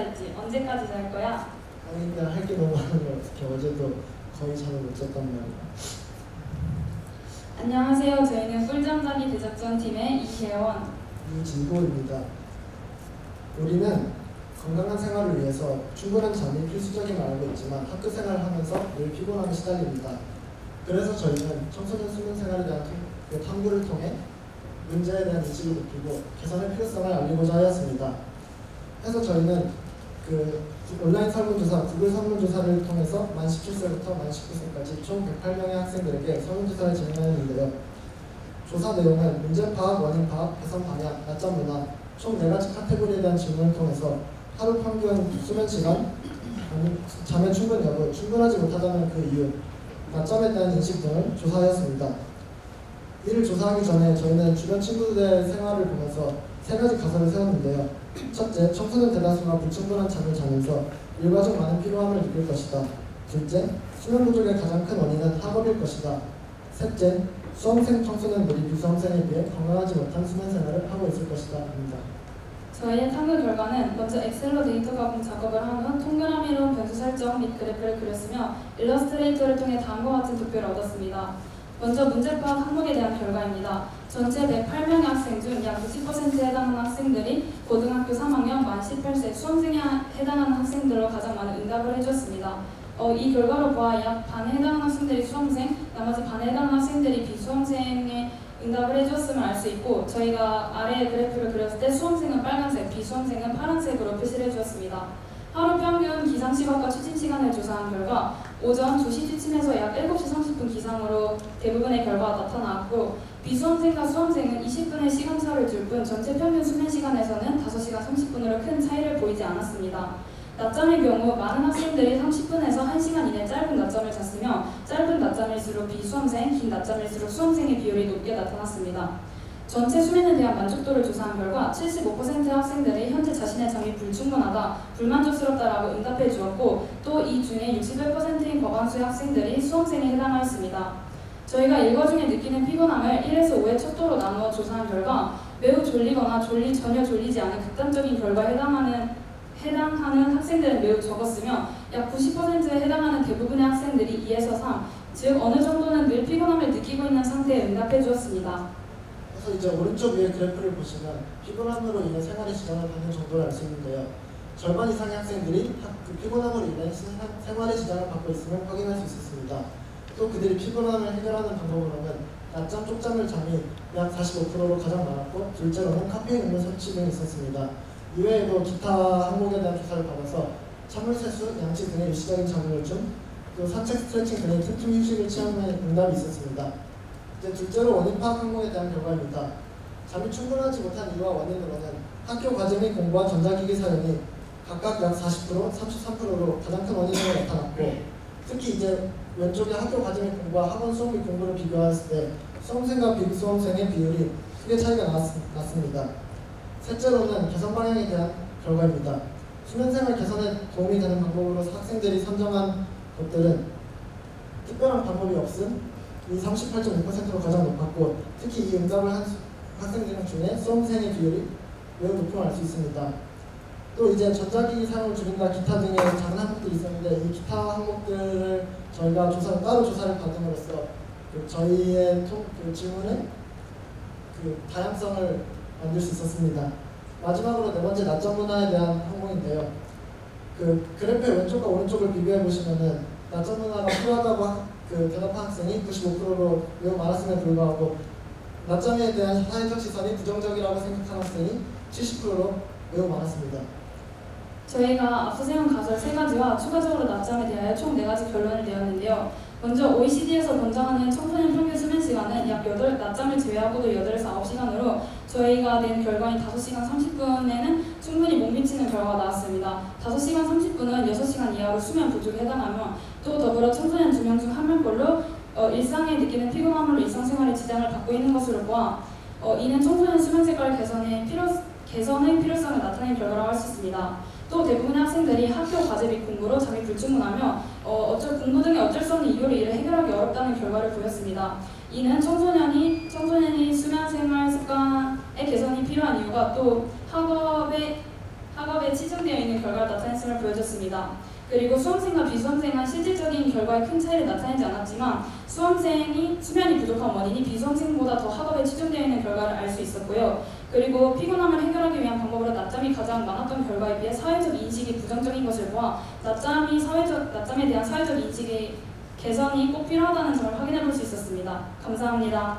했지. 언제까지 잘 거야? 아니 그냥 할 게 너무 많은 거 어떻게 어제도 거의 잠을 못 잤단 말이야. 안녕하세요. 저희는 꿀잠자기 대작전 팀의 이혜원, 이진도입니다. 우리는 건강한 생활을 위해서 충분한 잠이 필수적임을 알고 있지만 학교 생활을 하면서 늘 피곤함에 시달립니다. 그래서 저희는 청소년 수면 생활에 대한 탐구를 통해 문제에 대한 인식을 높이고 개선의 필요성을 알리고자 하였습니다. 그래서 저희는 온라인 설문조사, 구글 설문조사를 통해서 만 17세부터 만 19세까지 총 108명의 학생들에게 설문조사를 진행하였는데요. 조사 내용은 문제 파악, 원인 파악, 개선 방향, 낮잠 문화, 총 4가지 카테고리에 대한 질문을 통해서 하루 평균 수면 시간, 잠의 충분 여부, 충분하지 못하다면 그 이유, 낮잠에 대한 인식 등을 조사하였습니다. 이를 조사하기 전에 저희는 주변 친구들의 생활을 보면서 3가지 가설을 세웠는데요. 첫째, 청소년 대다수가 불충분한 잠을 자면서 일과적 많은 피로함을 느낄 것이다. 둘째, 수면 부족의 가장 큰 원인은 학업일 것이다. 셋째, 수험생 청소년들이 비수험생에 비해 건강하지 못한 수면 생활을 하고 있을 것이다. 입니다. 저희의 탐구 결과는 먼저 엑셀로 데이터 가공 작업을 한 후 동그라미로 변수 설정 및 그래프를 그렸으며 일러스트레이터를 통해 다음과 같은 도표를 얻었습니다. 먼저 문제 파악 항목에 대한 결과입니다. 전체 108명의 학생 중 약 90%에 해당하는 학생들이 고등학교 3학년 만 18세 수험생에 해당하는 학생들로 가장 많은 응답을 해주었습니다. 이 결과로 보아 약 반에 해당하는 학생들이 수험생, 나머지 반에 해당하는 학생들이 비수험생에 응답을 해주었음을 알 수 있고, 저희가 아래의 그래프를 그렸을 때 수험생은 빨간색, 비수험생은 파란색으로 표시를 해주었습니다. 하루 평균 기상시각과 추진시간을 조사한 결과 오전 2시쯤에서 약 7시 30분 기상으로 대부분의 결과가 나타나왔고, 비수험생과 수험생은 20분의 시간차를 둘 뿐 전체 평균 수면시간에서는 5시간 30분으로 큰 차이를 보이지 않았습니다. 낮잠의 경우 많은 학생들이 30분에서 1시간 이내 짧은 낮잠을 잤으며 짧은 낮잠일수록 비수험생, 긴 낮잠일수록 수험생의 비율이 높게 나타났습니다. 전체 수면에 대한 만족도를 조사한 결과 75%의 학생들이 현재 자신의 잠이 불충분하다, 불만족스럽다라고 응답해 주었고, 또 이 중에 61%인 과반수의 학생들이 수험생에 해당하였습니다. 저희가 일과 중에 느끼는 피곤함을 1에서 5의 척도로 나누어 조사한 결과 매우 졸리거나 전혀 졸리지 않은 극단적인 결과에 해당하는 학생들은 매우 적었으며 약 90%에 해당하는 대부분의 학생들이 2에서 3, 즉 어느 정도는 늘 피곤함을 느끼고 있는 상태에 응답해 주었습니다. 그래서 이제 오른쪽 위에 그래프를 보시면 피곤함으로 인해 생활에 지장을 받는 정도를 알 수 있는데요. 절반 이상의 학생들이 그 피곤함으로 인해 생활에 지장을 받고 있음을 확인할 수 있었습니다. 또 그들이 피곤함을 해결하는 방법으로는 낮잠, 쪽잠을 잠이 약 45%로 가장 많았고, 둘째로는 카페인 음료 섭취 등이 있었습니다. 이외에도 기타 항목에 대한 조사를 받아서 찬물 세수, 양치 등의 일시적인 자극요즘, 또 산책, 스트레칭 등의 틈틈 휴식을 취하는 응답이 있었습니다. 이제 둘째로 원인 파악 항목에 대한 결과입니다. 잠이 충분하지 못한 이유와 원인으로는 학교 과제 및 공부와 전자기기 사용이 각각 약 40%, 33%로 가장 큰 원인으로 나타났고, 특히 이제 왼쪽에 학교 과제 및 공부와 학원 수업 및 공부를 비교했을 때 수험생과 비수험생의 비율이 크게 차이가 났습니다. 셋째로는 개선 방향에 대한 결과입니다. 수면생활 개선에 도움이 되는 방법으로 학생들이 선정한 것들은 특별한 방법이 없음, 이 38.6%로 가장 높았고, 특히 이 응답을 한 학생들 중에 수험생의 비율이 매우 높음을 알 수 있습니다. 또 이제 전자기기 사용을 줄인다, 기타 등의 작은 항목들이 있었는데, 이 기타 항목들을 저희가 따로 조사를 받음으로써 저희의 질문의 다양성을 만들 수 있었습니다. 마지막으로 4번째 낮잠 문화에 대한 항목인데요. 그래프의 왼쪽과 오른쪽을 비교해 보시면은 낮잠 문화가 필요하다고 대답한 학생이 95%로 매우 많았음에 불구하고, 낮잠에 대한 사회적 시선이 부정적이라고 생각하는 학생이 70%로 매우 많았습니다. 저희가 앞서 세운 가설 3가지와 추가적으로 낮잠에 대하여 총 4가지 결론을 내었는데요. 먼저 OECD에서 권장하는 청소년 평균 수면 시간은 약 낮잠을 제외하고도 8에서 9시간으로 저희가 낸 결과인 5시간 30분에는 충분히 못 미치는 결과가 나왔습니다. 5시간 30분은 6시간 이하로 수면 부족에 해당하며, 또 더불어 청소년 2명 중 1명꼴로 일상에 느끼는 피곤함으로 일상생활에 지장을 받고 있는 것으로 보아 이는 청소년 수면 색깔 개선의 필요성을 나타낸 결과라고 할 수 있습니다. 또 대부분의 학생들이 학교 과제 및 공부로 잠이 불충분하며 공부 등의 어쩔 수 없는 이유로 이를 해결하기 어렵다는 결과를 보였습니다. 이는 청소년이 수면 생활 습관의 개선이 필요한 이유가 또 학업에 학업에 치중되어 있는 결과를 나타냈음을 보여줬습니다. 그리고 수험생과 비수험생은 실질적인 결과에 큰 차이를 나타내지 않았지만 수험생이 수면이 부족한 원인이 비수험생보다 더 학업에 치중되어 있는 결과를 알 수 있었고요. 그리고 피곤함을 해결하기 위한 방법으로 낮잠이 가장 많았던 결과에 비해 사회적 인식이 부정적인 것을 보아 낮잠에 대한 사회적 인식의 개선이 꼭 필요하다는 점을 확인해 볼 수 있었습니다. 감사합니다.